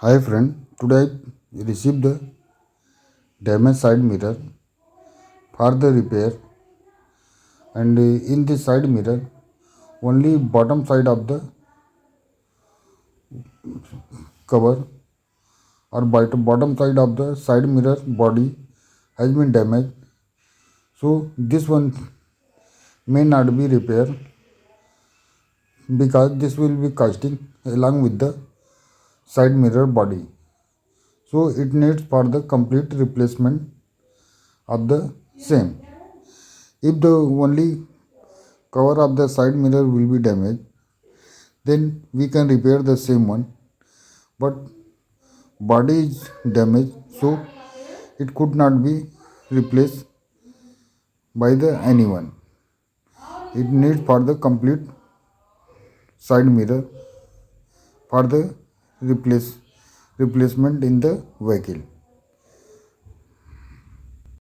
Hi friend, today I received the damaged side mirror for the repair, and in this side mirror only bottom side of the cover or bottom side of the side mirror body has been damaged. So this one may not be repaired because this will be casting along with the side mirror body. So it needs for the complete replacement of the same. If the only cover of the side mirror will be damaged, then we can repair the same one, but body is damaged, so it could not be replaced by the anyone. It needs for the complete side mirror for the replacement in the vehicle.